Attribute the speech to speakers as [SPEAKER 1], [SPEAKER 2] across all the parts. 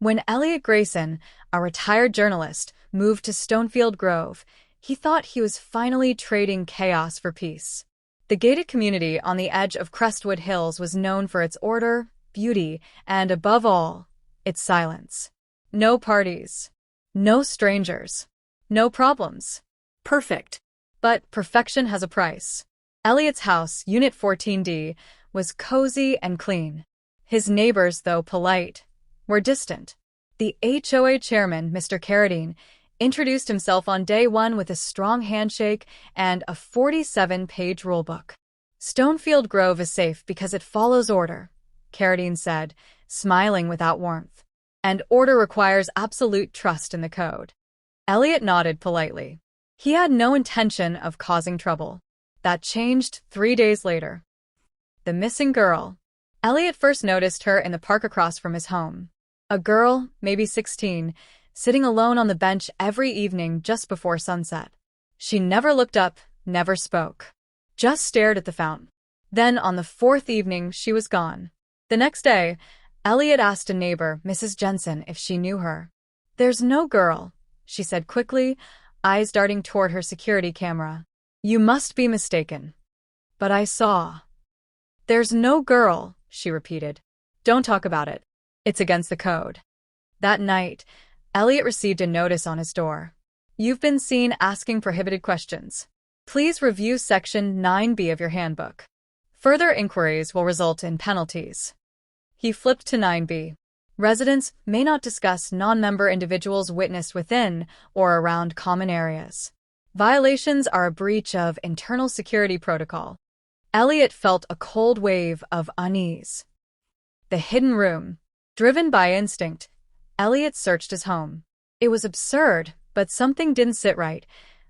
[SPEAKER 1] When Elliot Grayson, a retired journalist, moved to Stonefield Grove, he thought he was finally trading chaos for peace. The gated community on the edge of Crestwood Hills was known for its order, beauty, and, above all, its silence. No parties. No strangers. No problems. Perfect. But perfection has a price. Elliot's house, Unit 14D, was cozy and clean. His neighbors, though polite, were distant. The HOA chairman, Mr. Carradine, introduced himself on day one with a strong handshake and a 47-page rulebook. Stonefield Grove is safe because it follows order, Carradine said, smiling without warmth. And order requires absolute trust in the code. Elliot nodded politely. He had no intention of causing trouble. That changed 3 days later. The missing girl. Elliot first noticed her in the park across from his home. A girl, maybe 16, sitting alone on the bench every evening just before sunset. She never looked up, never spoke. Just stared at the fountain. Then, on the fourth evening, she was gone. The next day, Elliot asked a neighbor, Mrs. Jensen, if she knew her. "There's no girl," she said quickly, eyes darting toward her security camera. "You must be mistaken." "But I saw." "There's no girl," she repeated. "Don't talk about it. It's against the code." That night, Elliot received a notice on his door. "You've been seen asking prohibited questions. Please review Section 9B of your handbook. Further inquiries will result in penalties." He flipped to 9B. Residents may not discuss non-member individuals witnessed within or around common areas. Violations are a breach of internal security protocol. Elliot felt a cold wave of unease. The hidden room. Driven by instinct, Elliot searched his home. It was absurd, but something didn't sit right,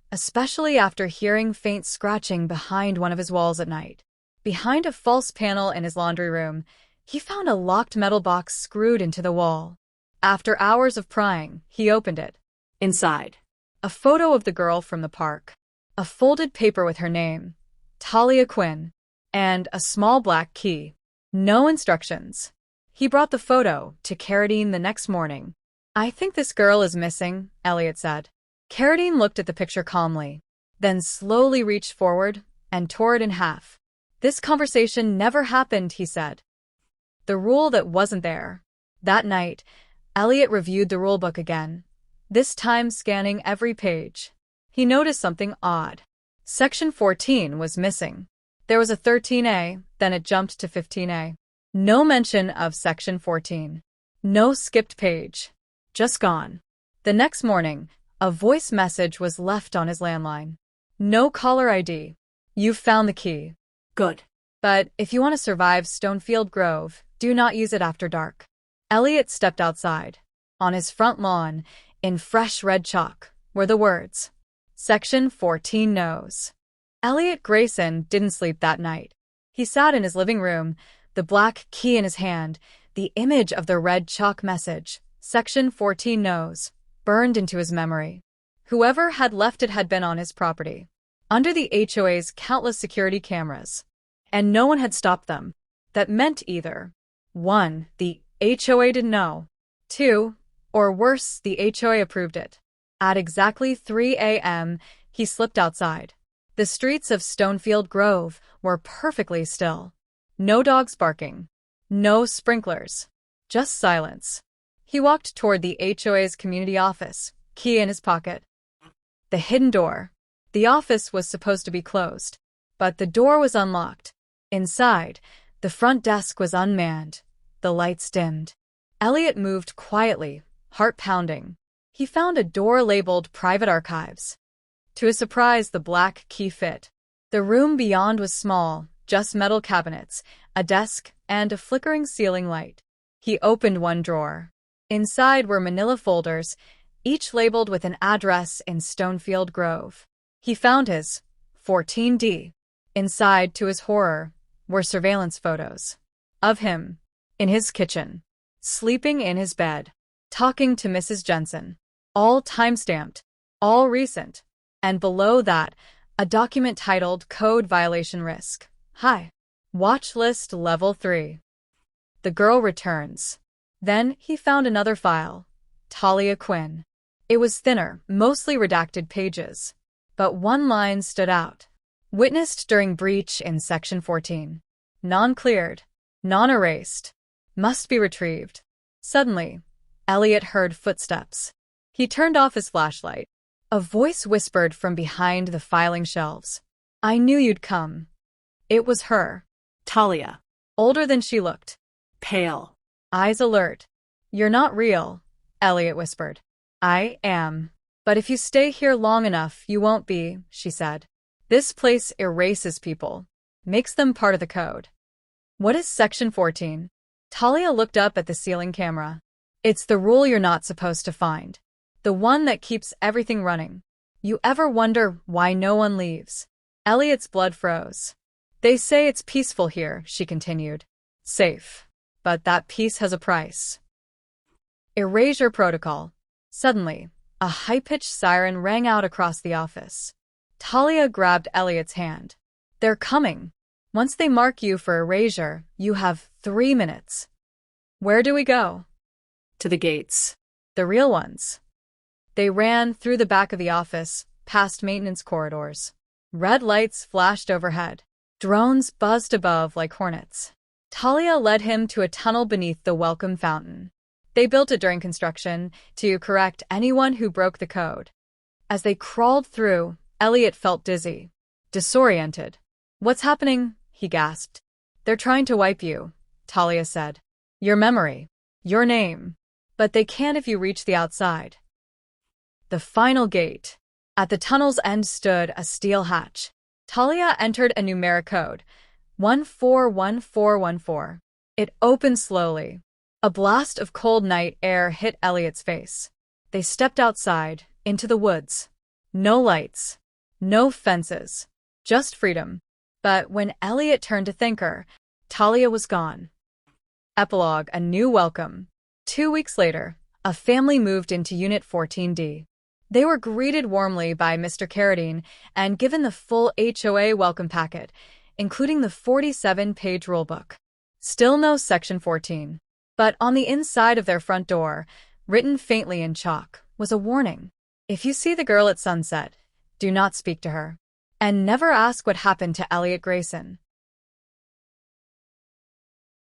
[SPEAKER 1] especially after hearing faint scratching behind one of his walls at night. Behind a false panel in his laundry room, he found a locked metal box screwed into the wall. After hours of prying, he opened it. Inside, a photo of the girl from the park, a folded paper with her name, Talia Quinn, and a small black key. No instructions. He brought the photo to Carradine the next morning. "I think this girl is missing," Elliot said. Carradine looked at the picture calmly, then slowly reached forward and tore it in half. "This conversation never happened," he said. The rule that wasn't there. That night, Elliot reviewed the rulebook again, this time scanning every page. He noticed something odd. Section 14 was missing. There was a 13A, then it jumped to 15A. No mention of Section 14. No skipped page. Just gone. The next morning, a voice message was left on his landline. "No caller ID. You've found the key. Good. But if you want to survive Stonefield Grove, do not use it after dark." Elliot stepped outside. On his front lawn, in fresh red chalk, were the words, "Section 14 knows." Elliot Grayson didn't sleep that night. He sat in his living room, the black key in his hand, the image of the red chalk message, "Section 14 knows," burned into his memory. Whoever had left it had been on his property, under the HOA's countless security cameras, and no one had stopped them. That meant either 1. The HOA didn't know, 2. Or worse, the HOA approved it. At exactly 3 a.m., he slipped outside. The streets of Stonefield Grove were perfectly still. No dogs barking. No sprinklers. Just silence. He walked toward the HOA's community office, key in his pocket. The hidden door. The office was supposed to be closed, but the door was unlocked. Inside, the front desk was unmanned. The lights dimmed. Elliot moved quietly, heart pounding. He found a door labeled Private Archives. To his surprise, the black key fit. The room beyond was small, just metal cabinets, a desk, and a flickering ceiling light. He opened one drawer. Inside were manila folders, each labeled with an address in Stonefield Grove. He found his 14D. Inside, to his horror, were surveillance photos. Of him, in his kitchen, sleeping in his bed, talking to Mrs. Jensen. All time-stamped, all recent. And below that, a document titled Code Violation Risk. Hi. Watch List Level 3. The girl returns. Then he found another file. Talia Quinn. It was thinner, mostly redacted pages. But one line stood out. Witnessed during breach in Section 14. Non-cleared. Non-erased. Must be retrieved. Suddenly, Elliot heard footsteps. He turned off his flashlight. A voice whispered from behind the filing shelves. I knew you'd come. It was her.
[SPEAKER 2] Talia.
[SPEAKER 1] Older than she looked.
[SPEAKER 2] Pale.
[SPEAKER 1] Eyes alert. You're not real, Elliot whispered. I am. But if you stay here long enough, you won't be, she said. This place erases people. Makes them part of the code. What is Section 14? Talia looked up at the ceiling camera. It's the rule you're not supposed to find. The one that keeps everything running. You ever wonder why no one leaves? Elliot's blood froze. They say it's peaceful here, she continued. Safe. But that peace has a price. Erasure protocol. Suddenly, a high-pitched siren rang out across the office. Talia grabbed Elliot's hand. They're coming. Once they mark you for erasure, you have 3 minutes. Where do we go?
[SPEAKER 2] To the gates.
[SPEAKER 1] The real ones. They ran through the back of the office, past maintenance corridors. Red lights flashed overhead. Drones buzzed above like hornets. Talia led him to a tunnel beneath the welcome fountain. They built it during construction to correct anyone who broke the code. As they crawled through, Elliot felt dizzy, disoriented. What's happening? He gasped. They're trying to wipe you, Talia said. Your memory. Your name. But they can't if you reach the outside. The final gate. At the tunnel's end stood a steel hatch. Talia entered a numeric code. 141414. It opened slowly. A blast of cold night air hit Elliot's face. They stepped outside, into the woods. No lights. No fences. Just freedom. But when Elliot turned to thank her, Talia was gone. Epilogue: A new welcome. 2 weeks later, a family moved into Unit 14D. They were greeted warmly by Mr. Carradine and given the full HOA welcome packet, including the 47-page rulebook. Still no Section 14. But on the inside of their front door, written faintly in chalk, was a warning. If you see the girl at sunset, do not speak to her. And never ask what happened to Elliot Grayson.